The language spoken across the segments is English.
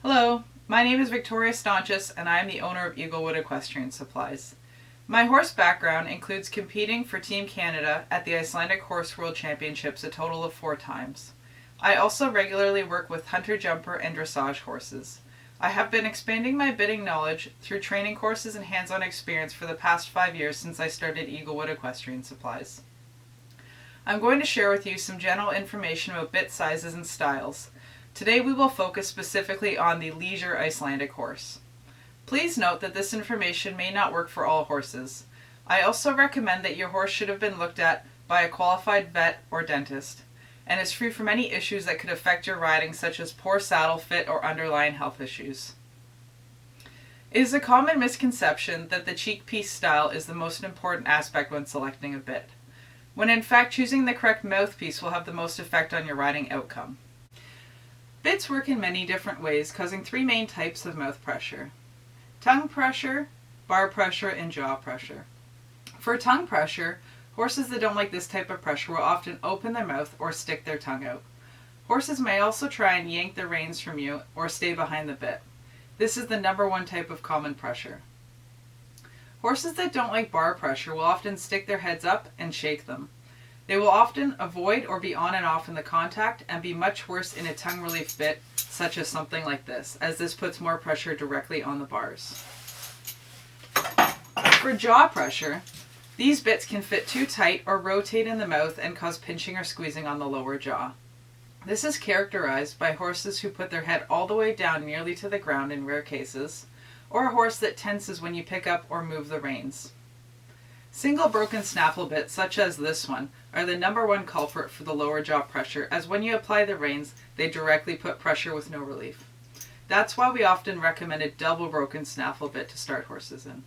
Hello, my name is Victoria Staunches and I am the owner of Eaglewood Equestrian Supplies. My horse background includes competing for Team Canada at the Icelandic Horse World Championships a total of 4 times. I also regularly work with hunter jumper and dressage horses. I have been expanding my bitting knowledge through training courses and hands-on experience for the past 5 years since I started Eaglewood Equestrian Supplies. I'm going to share with you some general information about bit sizes and styles. Today we will focus specifically on the leisure Icelandic horse. Please note that this information may not work for all horses. I also recommend that your horse should have been looked at by a qualified vet or dentist, and is free from any issues that could affect your riding, such as poor saddle fit or underlying health issues. It is a common misconception that the cheek piece style is the most important aspect when selecting a bit, when in fact choosing the correct mouthpiece will have the most effect on your riding outcome. Bits work in many different ways, causing 3 main types of mouth pressure: tongue pressure, bar pressure, and jaw pressure. For tongue pressure, horses that don't like this type of pressure will often open their mouth or stick their tongue out. Horses may also try and yank the reins from you or stay behind the bit. This is the number 1 type of common pressure. Horses that don't like bar pressure will often stick their heads up and shake them. They will often avoid or be on and off in the contact and be much worse in a tongue relief bit, such as something like this, as this puts more pressure directly on the bars. For jaw pressure, these bits can fit too tight or rotate in the mouth and cause pinching or squeezing on the lower jaw. This is characterized by horses who put their head all the way down nearly to the ground in rare cases, or a horse that tenses when you pick up or move the reins. Single broken snaffle bits, such as this one, are the number 1 culprit for the lower jaw pressure, as when you apply the reins, they directly put pressure with no relief. That's why we often recommend a double broken snaffle bit to start horses in.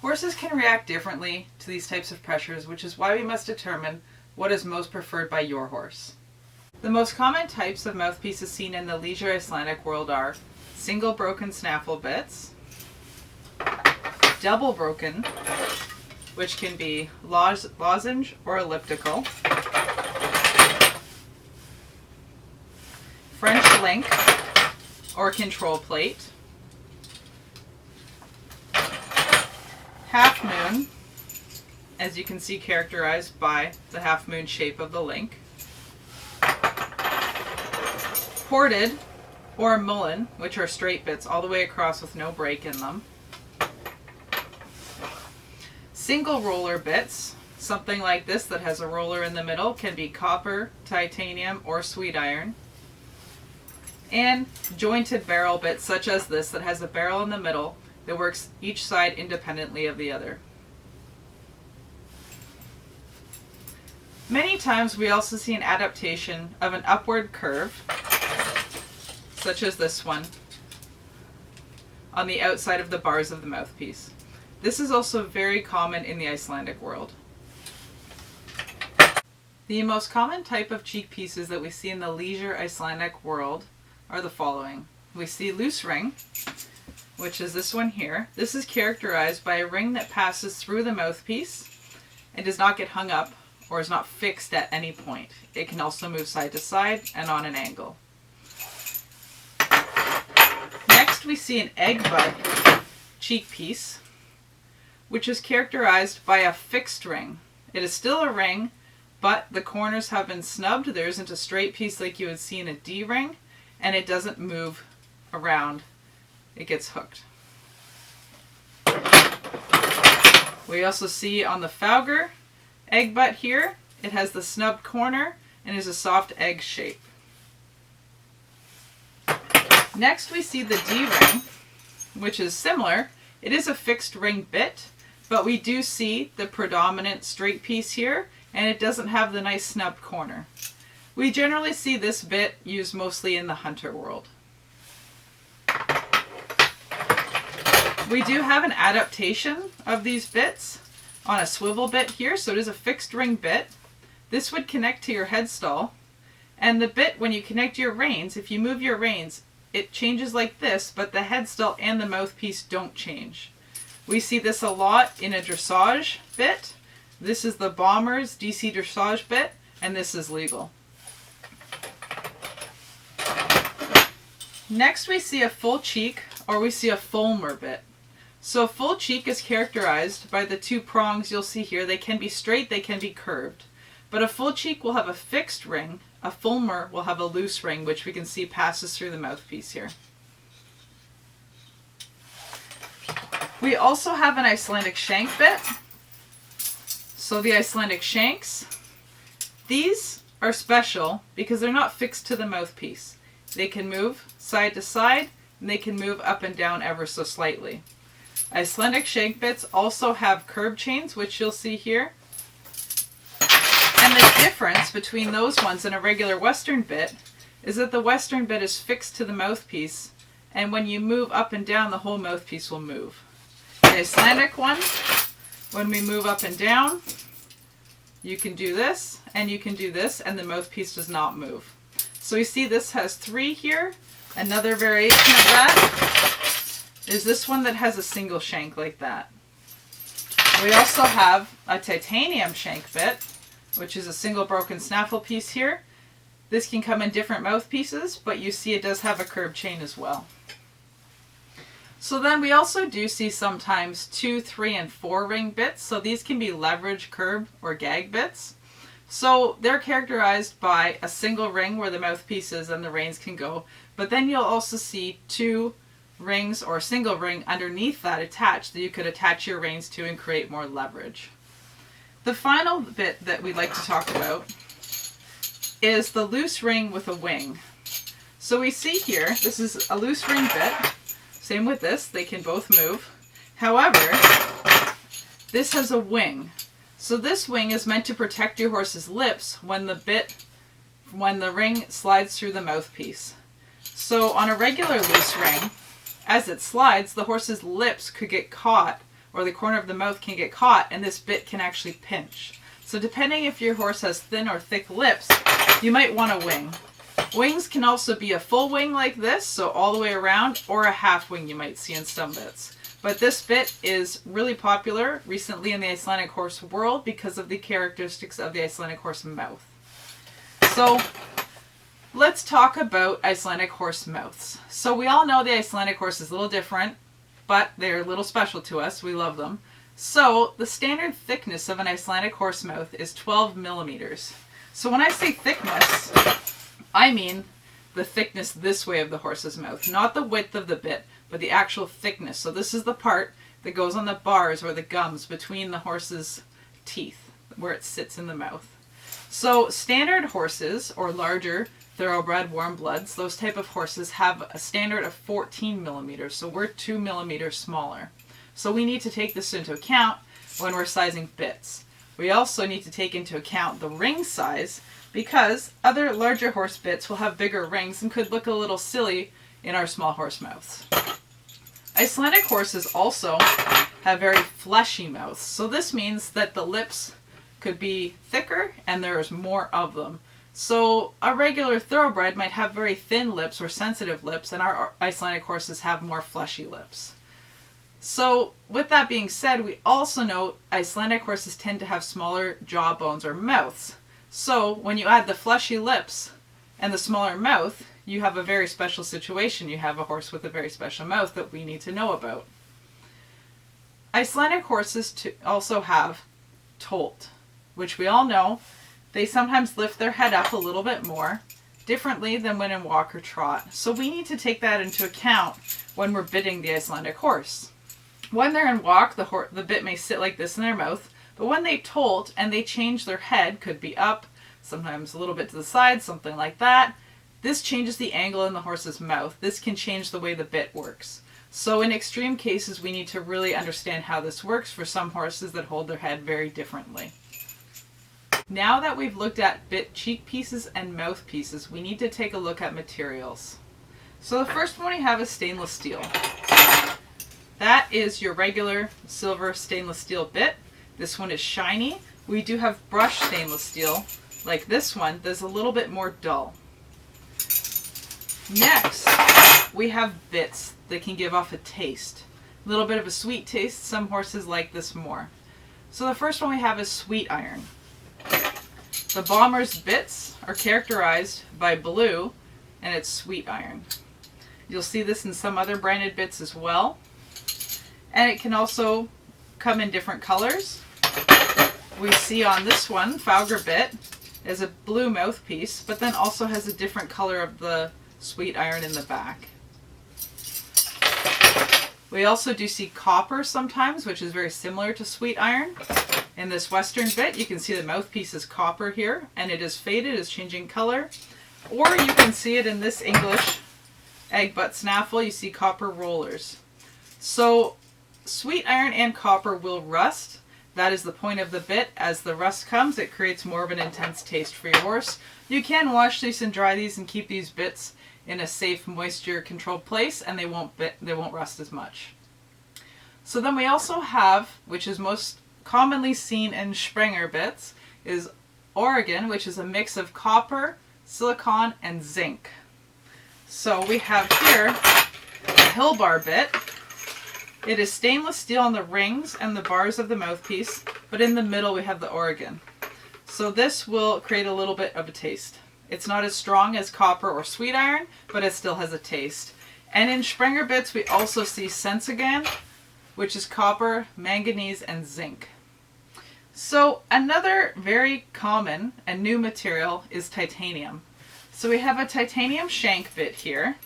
Horses can react differently to these types of pressures, which is why we must determine what is most preferred by your horse. The most common types of mouthpieces seen in the leisure Icelandic world are single broken snaffle bits, double broken, which can be lozenge or elliptical, French link or control plate, half moon, as you can see characterized by the half moon shape of the link, ported or mullen, which are straight bits all the way across with no break in them, single roller bits, something like this that has a roller in the middle, can be copper, titanium, or sweet iron, and jointed barrel bits such as this that has a barrel in the middle that works each side independently of the other. Many times we also see an adaptation of an upward curve, such as this one, on the outside of the bars of the mouthpiece. This is also very common in the Icelandic world. The most common type of cheek pieces that we see in the leisure Icelandic world are the following. We see loose ring, which is this one here. This is characterized by a ring that passes through the mouthpiece and does not get hung up or is not fixed at any point. It can also move side to side and on an angle. Next we see an egg butt cheek piece, which is characterized by a fixed ring. It is still a ring, but the corners have been snubbed. There isn't a straight piece like you would see in a D ring, and it doesn't move around. It gets hooked. We also see on the Fauger egg butt here, it has the snubbed corner and is a soft egg shape. Next we see the D ring, which is similar. It is a fixed ring bit, but we do see the predominant straight piece here, and it doesn't have the nice snubbed corner. We generally see this bit used mostly in the hunter world. We do have an adaptation of these bits on a swivel bit here, so it is a fixed ring bit. This would connect to your headstall, and the bit, when you connect your reins, if you move your reins, it changes like this, but the headstall and the mouthpiece don't change. We see this a lot in a dressage bit. This is the Bomber's DC dressage bit, and this is legal. Next we see a full cheek, or we see a fulmer bit. So a full cheek is characterized by the two prongs you'll see here. They can be straight, they can be curved. But a full cheek will have a fixed ring. A fulmer will have a loose ring, which we can see passes through the mouthpiece here. We also have an Icelandic shank bit. So the Icelandic shanks, these are special because they're not fixed to the mouthpiece. They can move side to side, and they can move up and down ever so slightly. Icelandic shank bits also have curb chains, which you'll see here. And the difference between those ones and a regular Western bit is that the Western bit is fixed to the mouthpiece, and when you move up and down, the whole mouthpiece will move. The Icelandic one, when we move up and down, you can do this, and you can do this, and the mouthpiece does not move. So you see this has 3 here. Another variation of that is this one that has a single shank like that. We also have a titanium shank bit, which is a single broken snaffle piece here. This can come in different mouthpieces, but you see it does have a curb chain as well. So then we also do see sometimes 2, 3, and 4 ring bits. So these can be leverage, curb, or gag bits. So they're characterized by a single ring where the mouthpiece is and the reins can go. But then you'll also see 2 rings or a single ring underneath that attached that you could attach your reins to and create more leverage. The final bit that we'd like to talk about is the loose ring with a wing. So we see here, this is a loose ring bit. Same with this, they can both move. However, this has a wing. So this wing is meant to protect your horse's lips when the ring slides through the mouthpiece. So on a regular loose ring, as it slides, the horse's lips could get caught, or the corner of the mouth can get caught, and this bit can actually pinch. So depending if your horse has thin or thick lips, you might want a wing. Wings can also be a full wing like this, so all the way around, or a half wing you might see in some bits. But this bit is really popular recently in the Icelandic horse world because of the characteristics of the Icelandic horse mouth. So let's talk about Icelandic horse mouths. So we all know the Icelandic horse is a little different, but they're a little special to us. We love them. So the standard thickness of an Icelandic horse mouth is 12 millimeters. So when I say thickness, I mean the thickness this way of the horse's mouth, not the width of the bit, but the actual thickness. So this is the part that goes on the bars or the gums between the horse's teeth, where it sits in the mouth. So standard horses, or larger thoroughbred warm bloods, those type of horses have a standard of 14 millimeters. So we're 2 millimeters smaller. So we need to take this into account when we're sizing bits. We also need to take into account the ring size, because other larger horse bits will have bigger rings and could look a little silly in our small horse mouths. Icelandic horses also have very fleshy mouths. So this means that the lips could be thicker and there's more of them. So a regular thoroughbred might have very thin lips or sensitive lips, and our Icelandic horses have more fleshy lips. So with that being said, we also know Icelandic horses tend to have smaller jaw bones or mouths. So when you add the fleshy lips and the smaller mouth, you have a very special situation. You have a horse with a very special mouth that we need to know about. Icelandic horses also have tolt, which we all know. They sometimes lift their head up a little bit more, differently than when in walk or trot. So we need to take that into account when we're bitting the Icelandic horse. When they're in walk, the bit may sit like this in their mouth, but when they tolt and they change their head, could be up, sometimes a little bit to the side, something like that, this changes the angle in the horse's mouth. This can change the way the bit works. So in extreme cases, we need to really understand how this works for some horses that hold their head very differently. Now that we've looked at bit cheek pieces and mouth pieces, we need to take a look at materials. So the first one we have is stainless steel. That is your regular silver stainless steel bit. This one is shiny. We do have brushed stainless steel, like this one, that's a little bit more dull. Next, we have bits that can give off a taste. A little bit of a sweet taste. Some horses like this more. So the first one we have is sweet iron. The Bomber's bits are characterized by blue, and it's sweet iron. You'll see this in some other branded bits as well. And it can also come in different colors. We see on this one, Fauger bit, is a blue mouthpiece, but then also has a different color of the sweet iron in the back. We also do see copper sometimes, which is very similar to sweet iron. In this Western bit, you can see the mouthpiece is copper here, and it is faded, it's changing color. Or you can see it in this English egg butt snaffle, you see copper rollers. So sweet iron and copper will rust. That is the point of the bit. As the rust comes, it creates more of an intense taste for your horse. You can wash these and dry these and keep these bits in a safe, moisture controlled place, and they won't rust as much. So then we also have, which is most commonly seen in Sprenger bits, is Oregon, which is a mix of copper, silicon, and zinc. So we have here a hill bar bit. It is stainless steel on the rings and the bars of the mouthpiece, but in the middle we have the Oregon. So this will create a little bit of a taste. It's not as strong as copper or sweet iron, but it still has a taste. And in Sprenger bits we also see Sensigan, which is copper, manganese, and zinc. So another very common and new material is titanium. So we have a titanium shank bit here.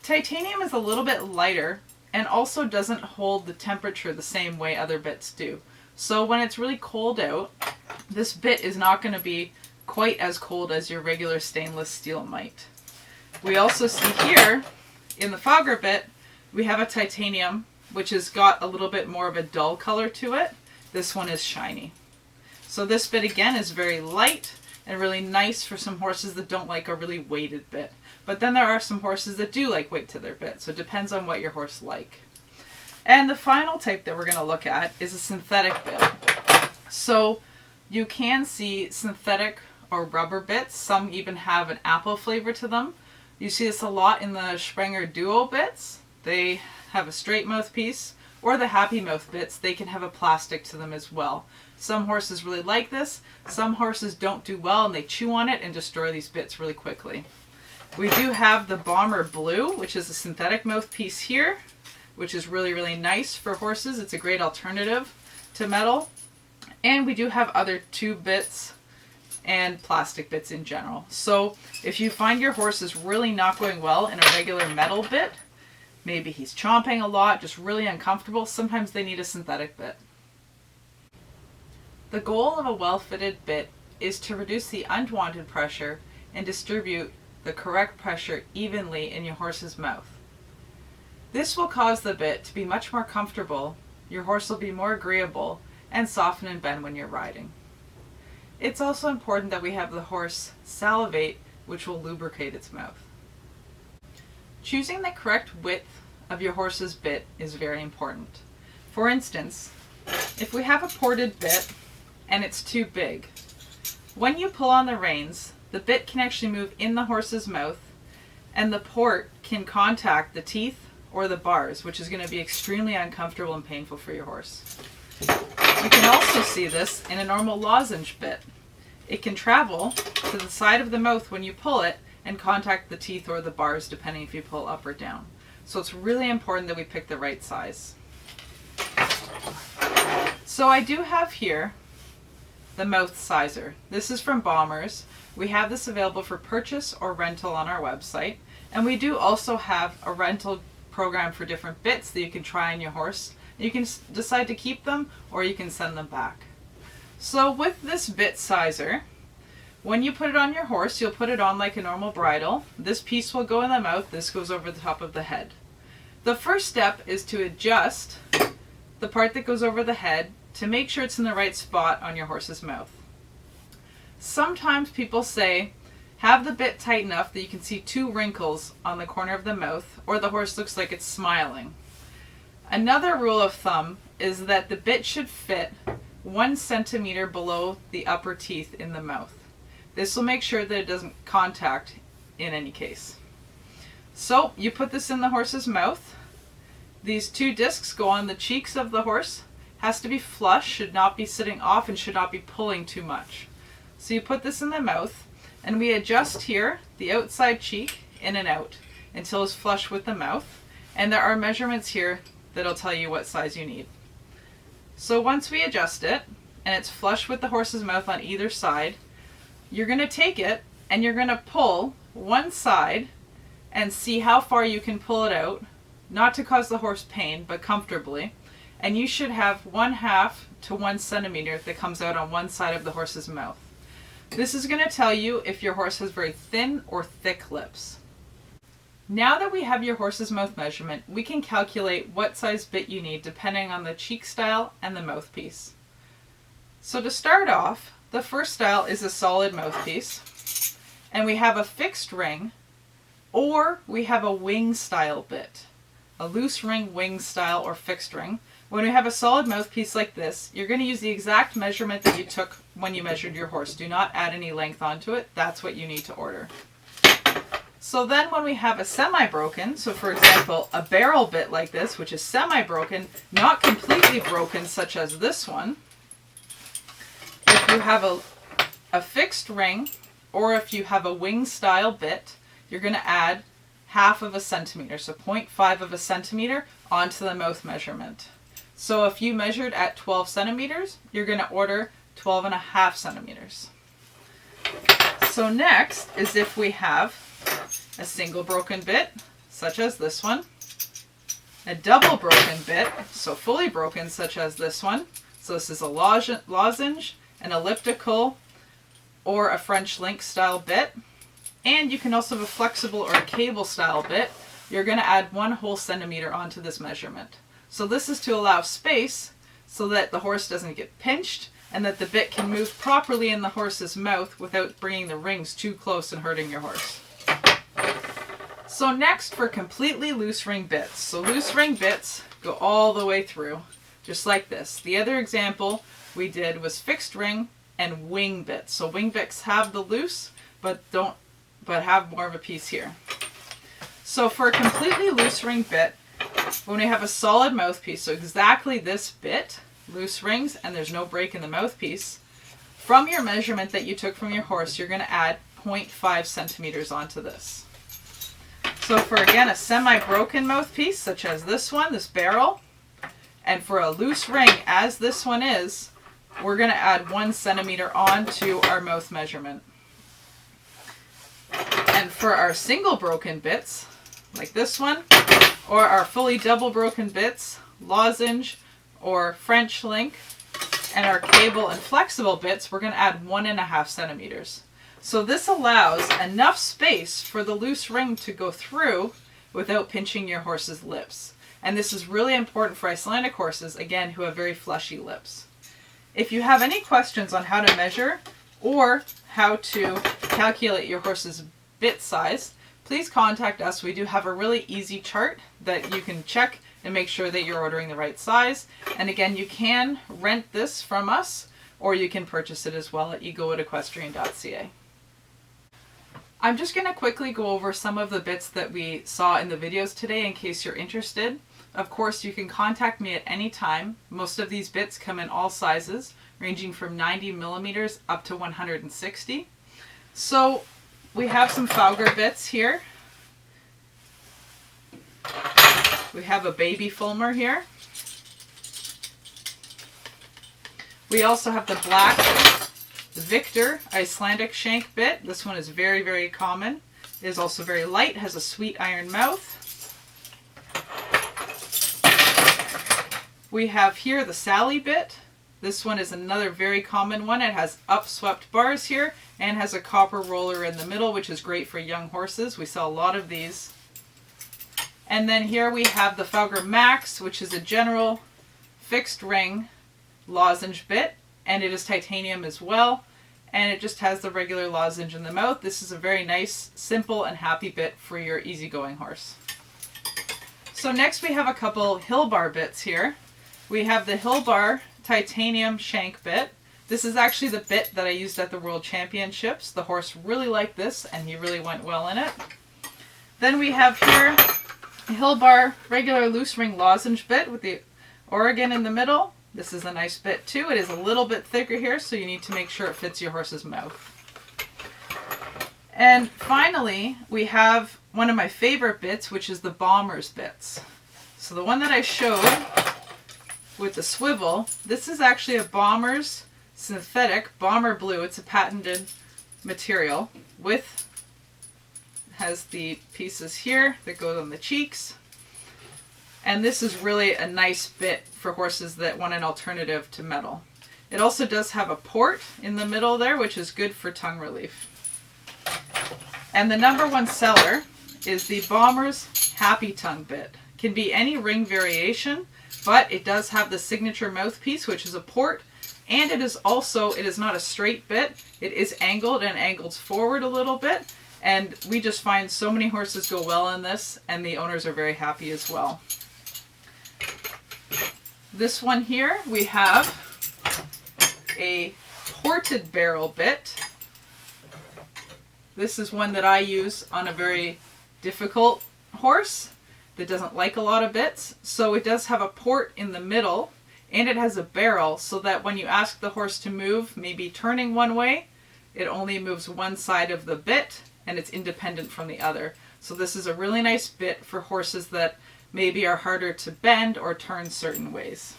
Titanium is a little bit lighter and also doesn't hold the temperature the same way other bits do. So when it's really cold out, this bit is not going to be quite as cold as your regular stainless steel might. We also see here in the Fauger bit, we have a titanium which has got a little bit more of a dull color to it. This one is shiny. So this bit again is very light and really nice for some horses that don't like a really weighted bit. But then there are some horses that do like weight to their bit, so it depends on what your horse like. And the final type that we're going to look at is a synthetic bit. So you can see synthetic or rubber bits. Some even have an apple flavor to them. You see this a lot in the Sprenger Duo bits. They have a straight mouthpiece, or the Happy Mouth bits, they can have a plastic to them as well. Some horses really like this. Some horses don't do well and they chew on it and destroy these bits really quickly. We do have the Bomber Blue, which is a synthetic mouthpiece here, which is really, really nice for horses. It's a great alternative to metal. And we do have other tube bits and plastic bits in general. So if you find your horse is really not going well in a regular metal bit, maybe he's chomping a lot, just really uncomfortable, sometimes they need a synthetic bit. The goal of a well-fitted bit is to reduce the unwanted pressure and distribute the correct pressure evenly in your horse's mouth. This will cause the bit to be much more comfortable, your horse will be more agreeable, and soften and bend when you're riding. It's also important that we have the horse salivate, which will lubricate its mouth. Choosing the correct width of your horse's bit is very important. For instance, if we have a ported bit and it's too big, when you pull on the reins, the bit can actually move in the horse's mouth and the port can contact the teeth or the bars, which is going to be extremely uncomfortable and painful for your horse. You can also see this in a normal lozenge bit. It can travel to the side of the mouth when you pull it and contact the teeth or the bars depending if you pull up or down. So it's really important that we pick the right size. So I do have here the mouth sizer. This is from Bombers. We have this available for purchase or rental on our website. And we do also have a rental program for different bits that you can try on your horse. You can decide to keep them or you can send them back. So with this bit sizer, when you put it on your horse, you'll put it on like a normal bridle. This piece will go in the mouth, this goes over the top of the head. The first step is to adjust the part that goes over the head to make sure it's in the right spot on your horse's mouth. Sometimes people say, have the bit tight enough that you can see 2 wrinkles on the corner of the mouth, or the horse looks like it's smiling. Another rule of thumb is that the bit should fit 1 centimeter below the upper teeth in the mouth. This will make sure that it doesn't contact in any case. So you put this in the horse's mouth. These 2 discs go on the cheeks of the horse. Has to be flush, should not be sitting off, and should not be pulling too much. So you put this in the mouth, and we adjust here the outside cheek in and out. until it's flush with the mouth. And there are measurements here that'll tell you what size you need. So once we adjust it and it's flush with the horse's mouth on either side, you're going to take it and you're going to pull one side and see how far you can pull it out, not to cause the horse pain, but comfortably. And you should have 1/2 to 1 centimeter that comes out on one side of the horse's mouth. This is going to tell you if your horse has very thin or thick lips. Now that we have your horse's mouth measurement, we can calculate what size bit you need depending on the cheek style and the mouthpiece. So to start off, the first style is a solid mouthpiece, and we have a fixed ring, or we have a wing style bit, a loose ring, wing style, or fixed ring. When we have a solid mouthpiece like this, you're going to use the exact measurement that you took when you measured your horse. Do not add any length onto it. That's what you need to order. So then when we have a semi-broken, so for example, a barrel bit like this, which is semi-broken, not completely broken, such as this one, if you have a fixed ring, or if you have a wing style bit, you're going to add 1/2 of a centimeter, so 0.5 of a centimeter onto the mouth measurement. So if you measured at 12 centimeters, you're going to order 12.5 centimeters. So next is if we have a single broken bit, such as this one, a double broken bit, so fully broken, such as this one. So this is a lozenge, an elliptical, or a French link style bit. And you can also have a flexible or a cable style bit. You're going to add 1 whole centimeter onto this measurement. So this is to allow space so that the horse doesn't get pinched and that the bit can move properly in the horse's mouth without bringing the rings too close and hurting your horse. So next, for completely loose ring bits. So loose ring bits go all the way through, just like this. The other example we did was fixed ring and wing bits. So wing bits have the loose, but have more of a piece here. So for a completely loose ring bit, when we have a solid mouthpiece, so exactly this bit, loose rings, and there's no break in the mouthpiece, from your measurement that you took from your horse, you're going to add 0.5 centimeters onto this. So for, again, a semi-broken mouthpiece, such as this one, this barrel, and for a loose ring, as this one is, we're going to add 1 centimeter onto our mouth measurement. And for our single broken bits, like this one, or our fully double broken bits, lozenge or French link, and our cable and flexible bits, we're going to add 1.5 centimeters. So this allows enough space for the loose ring to go through without pinching your horse's lips. And this is really important for Icelandic horses, again, who have very fleshy lips. If you have any questions on how to measure or how to calculate your horse's bit size, please contact us. We do have a really easy chart that you can check and make sure that you're ordering the right size. And again, you can rent this from us, or you can purchase it as well at eaglewood-equestrian.ca. I'm just going to quickly go over some of the bits that we saw in the videos today in case you're interested. Of course, you can contact me at any time. Most of these bits come in all sizes, ranging from 90 millimeters up to 160. So we have some Fauger bits here. We have a baby Fulmer here. We also have the black Victor Icelandic shank bit. This one is very, very common. It is also very light, has a sweet iron mouth. We have here the Sally bit. This one is another very common one. It has upswept bars here and has a copper roller in the middle, which is great for young horses. We sell a lot of these. And then here we have the Fauger Max, which is a general fixed ring lozenge bit, and it is titanium as well, and it just has the regular lozenge in the mouth. This is a very nice, simple, and happy bit for your easygoing horse. So next we have a couple hill bar bits here. We have the hill bar titanium shank bit. This is actually the bit that I used at the World Championships. The horse really liked this, and he really went well in it. Then we have here a hill bar regular loose ring lozenge bit with the Oregon in the middle. This is a nice bit too. It is a little bit thicker here, so you need to make sure it fits your horse's mouth. And finally, we have one of my favorite bits, which is the bomber's bits. So the one that I showed with the swivel, this is actually a bomber's synthetic bomber blue. It's a patented material has the pieces here that go on the cheeks. And this is really a nice bit for horses that want an alternative to metal. It also does have a port in the middle there, which is good for tongue relief. And the #1 seller is the Bomber's Happy Tongue bit. It can be any ring variation, but it does have the signature mouthpiece, which is a port, and it is not a straight bit. It is angled and angles forward a little bit, and we just find so many horses go well in this, and the owners are very happy as well. This one here, we have a ported barrel bit. This is one that I use on a very difficult horse that doesn't like a lot of bits. So it does have a port in the middle, and it has a barrel so that when you ask the horse to move, maybe turning one way, it only moves one side of the bit and it's independent from the other. So this is a really nice bit for horses that maybe are harder to bend or turn certain ways.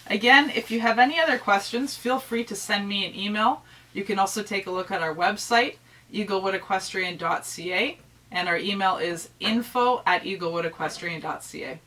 Again, if you have any other questions, feel free to send me an email. You can also take a look at our website, eaglewoodequestrian.ca, and our email is info@eaglewoodequestrian.ca.